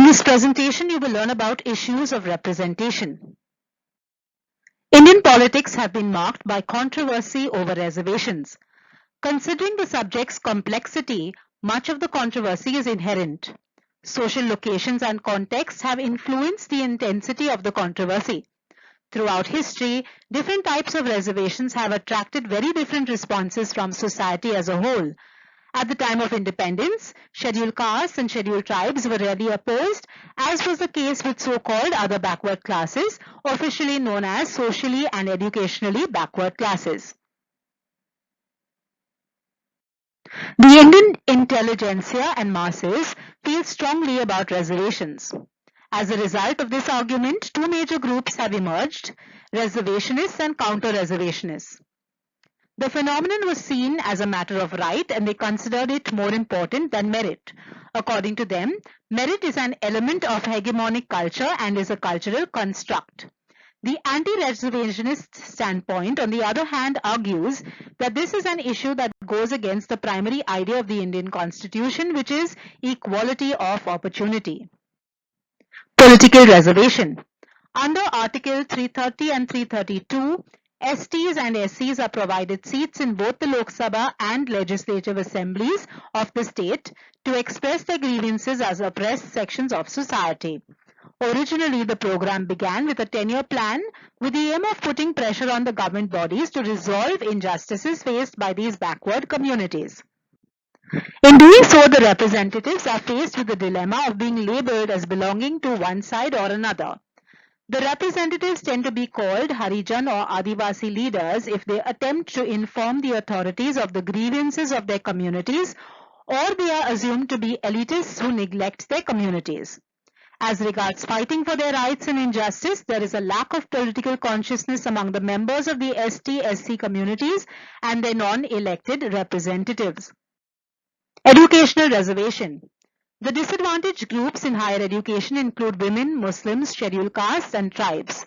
In this presentation, you will learn about issues of representation. Indian politics have been marked by controversy over reservations. Considering the subject's complexity, much of the controversy is inherent. Social locations and contexts have influenced the intensity of the controversy. Throughout history, different types of reservations have attracted very different responses from society as a whole. At the time of independence, scheduled castes and scheduled tribes were rarely opposed, as was the case with so-called other backward classes, officially known as socially and educationally backward classes. The Indian intelligentsia and masses feel strongly about reservations. As a result of this argument, two major groups have emerged: reservationists and counter-reservationists. The phenomenon was seen as a matter of right, and they considered it more important than merit. According to them, merit is an element of hegemonic culture and is a cultural construct. The anti-reservationist standpoint, on the other hand, argues that this is an issue that goes against the primary idea of the Indian Constitution, which is equality of opportunity. Political reservation. Under Article 330 and 332, STs and SCs are provided seats in both the Lok Sabha and legislative assemblies of the state to express their grievances as oppressed sections of society. Originally, the program began with a 10-year plan with the aim of putting pressure on the government bodies to resolve injustices faced by these backward communities. In doing so, the representatives are faced with the dilemma of being labeled as belonging to one side or another. The representatives tend to be called Harijan or Adivasi leaders if they attempt to inform the authorities of the grievances of their communities, or they are assumed to be elitists who neglect their communities. As regards fighting for their rights and injustice, there is a lack of political consciousness among the members of the ST-SC communities and their non-elected representatives. Educational reservation. The disadvantaged groups in higher education include women, Muslims, scheduled castes, and tribes.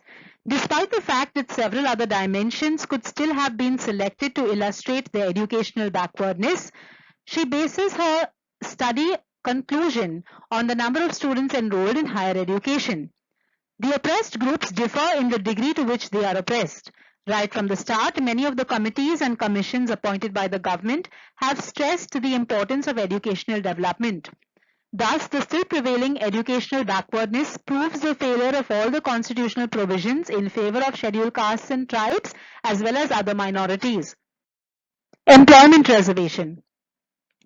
Despite the fact that several other dimensions could still have been selected to illustrate their educational backwardness, she bases her study conclusion on the number of students enrolled in higher education. The oppressed groups differ in the degree to which they are oppressed. Right from the start, many of the committees and commissions appointed by the government have stressed the importance of educational development. Thus, the still prevailing educational backwardness proves the failure of all the constitutional provisions in favor of scheduled castes and tribes as well as other minorities. Employment reservation.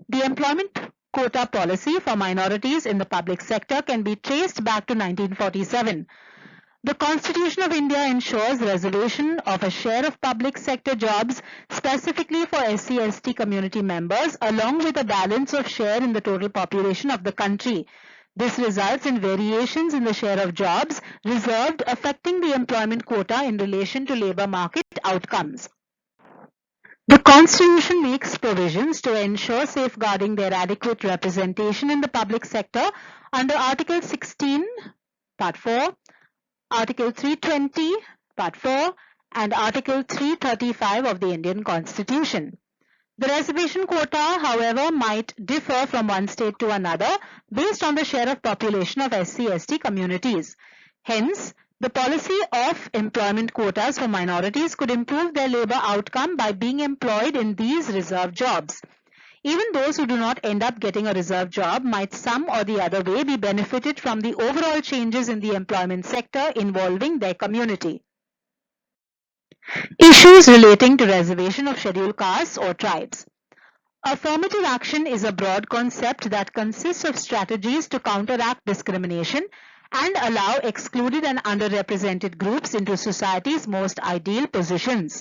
The employment quota policy for minorities in the public sector can be traced back to 1947. The Constitution of India ensures reservation of a share of public sector jobs specifically for SC/ST community members along with a balance of share in the total population of the country. This results in variations in the share of jobs reserved affecting the employment quota in relation to labor market outcomes. The Constitution makes provisions to ensure safeguarding their adequate representation in the public sector under Article 16, Part 4, Article 320, Part 4, and Article 335 of the Indian Constitution. The reservation quota, however, might differ from one state to another based on the share of population of SC/ST communities. Hence, the policy of employment quotas for minorities could improve their labor outcome by being employed in these reserved jobs. Even those who do not end up getting a reserved job might some or the other way be benefited from the overall changes in the employment sector involving their community. Issues relating to reservation of scheduled castes or tribes. Affirmative action is a broad concept that consists of strategies to counteract discrimination and allow excluded and underrepresented groups into society's most ideal positions.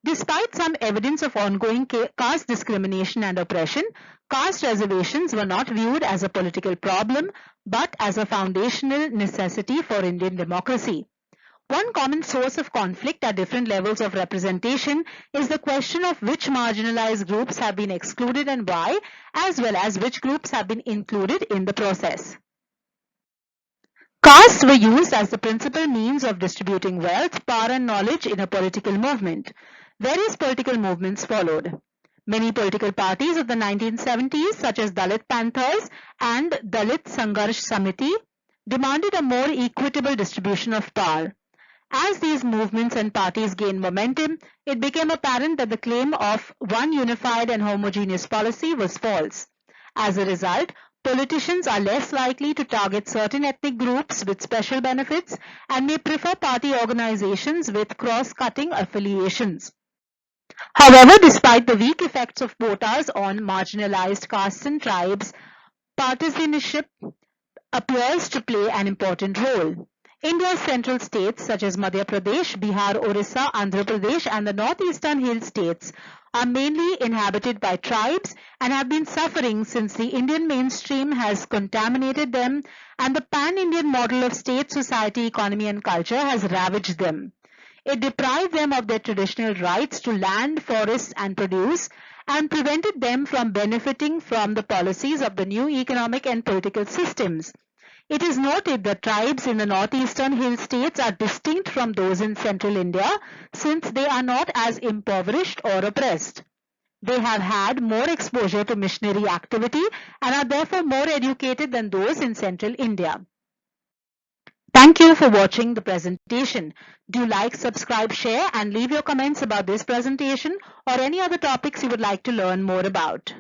Despite some evidence of ongoing caste discrimination and oppression, caste reservations were not viewed as a political problem, but as a foundational necessity for Indian democracy. One common source of conflict at different levels of representation is the question of which marginalized groups have been excluded and why, as well as which groups have been included in the process. Castes were used as the principal means of distributing wealth, power and knowledge in a political movement. Various political movements followed. Many political parties of the 1970s, such as Dalit Panthers and Dalit Sangharsh Samiti, demanded a more equitable distribution of power. As these movements and parties gained momentum, it became apparent that the claim of one unified and homogeneous policy was false. As a result, politicians are less likely to target certain ethnic groups with special benefits and may prefer party organizations with cross-cutting affiliations. However, despite the weak effects of quotas on marginalized castes and tribes, partisanship appears to play an important role. India's central states such as Madhya Pradesh, Bihar, Orissa, Andhra Pradesh and the northeastern hill states are mainly inhabited by tribes and have been suffering since the Indian mainstream has contaminated them and the pan-Indian model of state, society, economy and culture has ravaged them. It deprived them of their traditional rights to land, forests and produce and prevented them from benefiting from the policies of the new economic and political systems. It is noted that tribes in the northeastern hill states are distinct from those in central India since they are not as impoverished or oppressed. They have had more exposure to missionary activity and are therefore more educated than those in central India. Thank you for watching the presentation. Do like, subscribe, share and leave your comments about this presentation or any other topics you would like to learn more about.